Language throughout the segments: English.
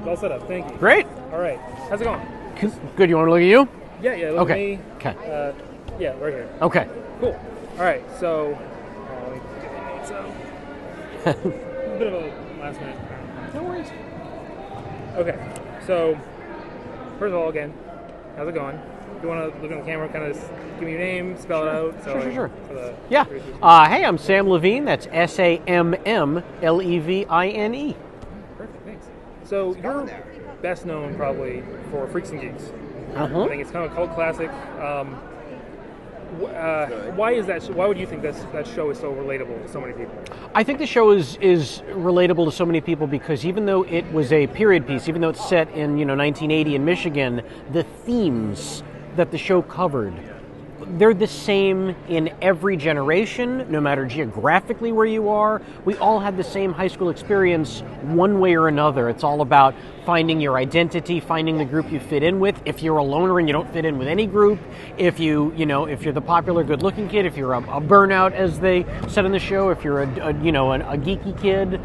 all set up. Thank you. Great. All right. How's it going? Good. You want to look at you? Yeah. Look Okay. at me. Okay. Yeah, right here. Okay. Cool. All right. So, let me get it. A bit of a last minute. No worries. Okay. So, first of all, again, how's it going? You want to look on the camera, kind of give me your name, spell it out. So Sure. For the Yeah. Hey, I'm Samm Levine. That's SAMM LEVINE. Perfect. Thanks. So you're best known probably for Freaks and Geeks. Uh-huh. I think it's kind of a cult classic. Why is that? Why would you think that show is so relatable to so many people? I think the show is relatable to so many people because even though it was a period piece, even though it's set in 1980 in Michigan, the themes that the show covered, they're the same in every generation, no matter geographically where you are. We all had the same high school experience one way or another. It's all about finding your identity, finding the group you fit in with. If you're a loner and you don't fit in with any group, if if you're the popular good-looking kid, if you're a burnout, as they said in the show, if you're a geeky kid.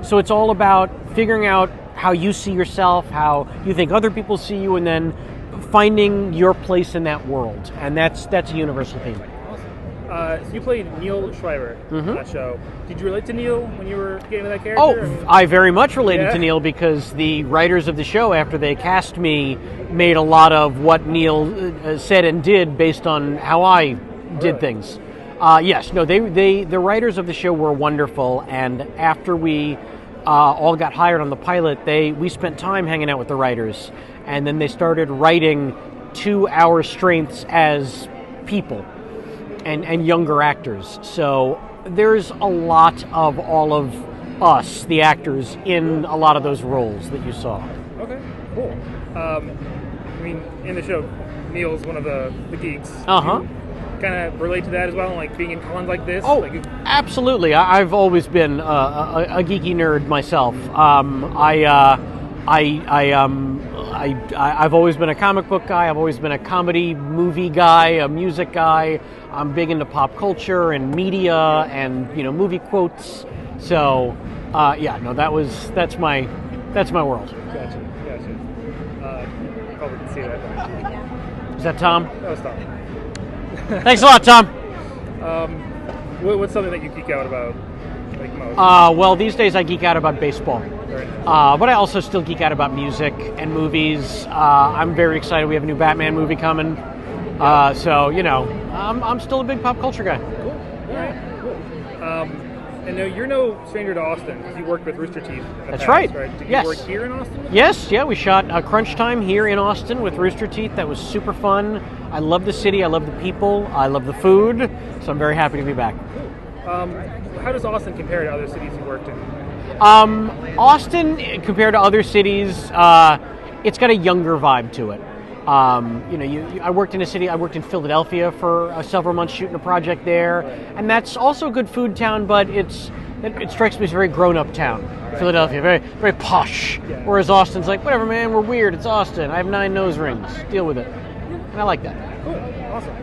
So it's all about figuring out how you see yourself, how you think other people see you, and then finding your place in that world, and that's a universal theme. Awesome. So you played Neil Schreiber on that show. Did you relate to Neil when you were getting that character? Oh, I very much related to Neil because the writers of the show, after they cast me, made a lot of what Neil said and did based on how I did things. Yes, no, the writers of the show were wonderful, and after we all got hired on the pilot, we spent time hanging out with the writers. And then they started writing to our strengths as people and younger actors. So there's a lot of all of us, the actors, in a lot of those roles that you saw. Okay, cool. In the show, Neil's one of the geeks. Uh-huh. Kind of relate to that as well, like being in cons like this? Oh, absolutely. I've always been a geeky nerd myself. I've always been a comic book guy. I've always been a comedy movie guy, a music guy. I'm big into pop culture and media and movie quotes. So that's my world. Gotcha. Probably can see that. Is that Tom? That was Tom. Thanks a lot, Tom. What's something that you geek out about, like most? Well, these days I geek out about baseball. Right. But I also still geek out about music and movies. I'm very excited. We have a new Batman movie coming. So I'm still a big pop culture guy. Cool. All right. Cool. And you're no stranger to Austin because you worked with Rooster Teeth. That's right. Did Yes. you work here in Austin? Yes. Yeah. We shot Crunch Time here in Austin with Rooster Teeth. That was super fun. I love the city. I love the people. I love the food. So I'm very happy to be back. Cool. How does Austin compare to other cities you worked in? Austin, compared to other cities, it's got a younger vibe to it. I worked in a city. I worked in Philadelphia for several months shooting a project there, and that's also a good food town. But it strikes me as a very grown-up town. Philadelphia, very very posh. Yeah. Whereas Austin's like, whatever, man, we're weird. It's Austin. I have 9 nose rings. Deal with it. And I like that. Cool. Awesome.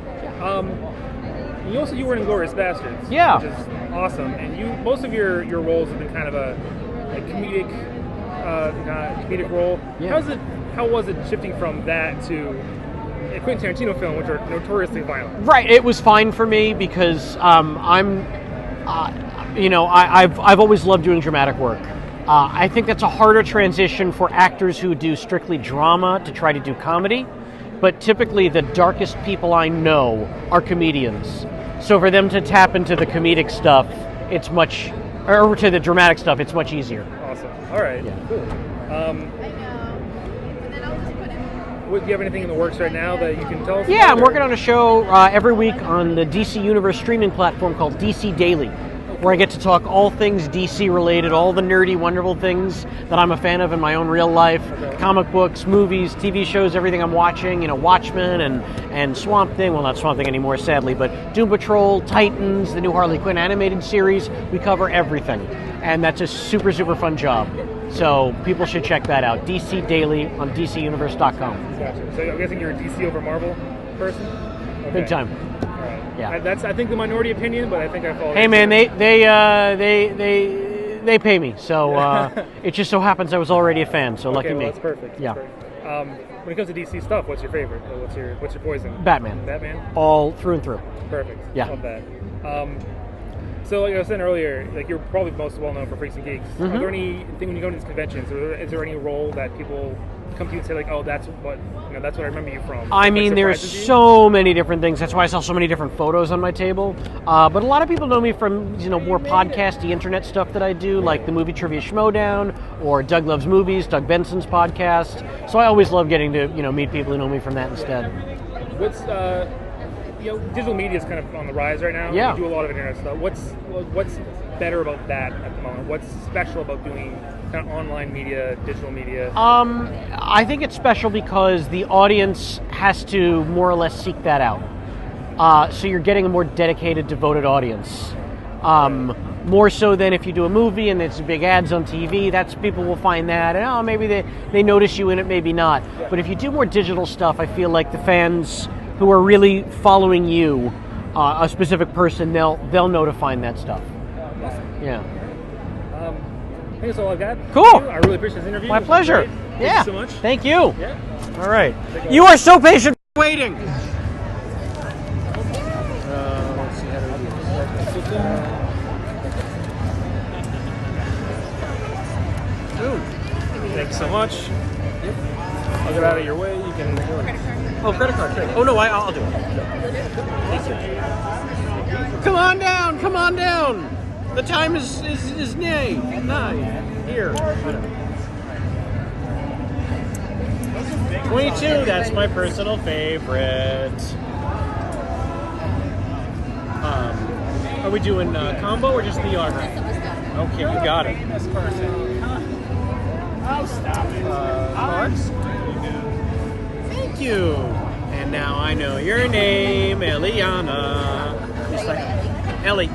You were in Inglourious Bastards. Yeah. Which is awesome. And most of your roles have been kind of a comedic role. Yeah. How was it shifting from that to a Quentin Tarantino film, which are notoriously violent? Right. It was fine for me because I've always loved doing dramatic work. I think that's a harder transition for actors who do strictly drama to try to do comedy. But typically the darkest people I know are comedians. So for them to tap into the comedic stuff, or to the dramatic stuff, it's much easier. Awesome. All right. Yeah. Cool. Do you have anything in the works right now that you can tell us? Yeah, I'm working on a show every week on the DC Universe streaming platform called DC Daily, where I get to talk all things DC related, all the nerdy, wonderful things that I'm a fan of in my own real life, comic books, movies, TV shows, everything I'm watching, Watchmen and Swamp Thing, well, not Swamp Thing anymore, sadly, but Doom Patrol, Titans, the new Harley Quinn animated series. We cover everything, and that's a super, super fun job. So people should check that out. DC Daily on DCUniverse.com. Gotcha. So I'm guessing you're a DC over Marvel person? Okay. Big time. All right. Yeah. That's, I think, the minority opinion, but I think I follow. Hey man, They pay me, so it just so happens I was already a fan. So lucky Okay, well, me. that's perfect. Yeah. That's perfect. When it comes to DC stuff, what's your favorite? Or what's your poison? Batman. Batman. All through and through. Perfect. Yeah. Love that. So like I was saying earlier, like you're probably most well known for Freaks and Geeks. Are there anything when you go to these conventions? Is there any role that people come to you and say like, oh, that's what that's what I remember you from? I Like, mean, there's surprises you? so many different things. That's why I saw so many different photos on my table. But a lot of people know me from more podcasty internet stuff that I do, like the Movie Trivia Schmodown or Doug Loves Movies, Doug Benson's podcast. So I always love getting to meet people who know me from that instead. What's digital media is kind of on the rise right now. Yeah. You do a lot of internet stuff. What's better about that at the moment? What's special about doing kind of online media, digital media? I think it's special because the audience has to more or less seek that out. So you're getting a more dedicated, devoted audience. More so than if you do a movie and it's big ads on TV. That's people will find that and maybe they notice you in it, maybe not. Yeah. But if you do more digital stuff, I feel like the fans who are really following you, a specific person, they'll know to find that stuff. Yeah. I think that's all I've got. Cool. Thank you. I really appreciate this interview. My This was pleasure. great. Thank Yeah. you so much. Thank you. Yeah. All right. You are so patient waiting. Let's see how to do this. Sit down. Thanks so much. Yep. I'll get out of your way. You can. Oh, credit card. Oh no, I'll do it. Come on down. Come on down. The time is nigh. Here. 22. That's my personal favorite. Are we doing combo or just the autograph? Okay, you got it. Oh, stop it. Cards? Thank you. And now I know your name, Eliana. Just like Ellie.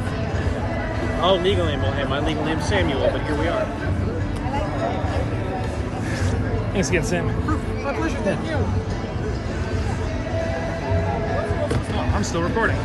Oh, legal name. Well, hey, my legal name's Samuel, but here we are. Thanks again, Sam. My pleasure. Thank you. I'm still recording.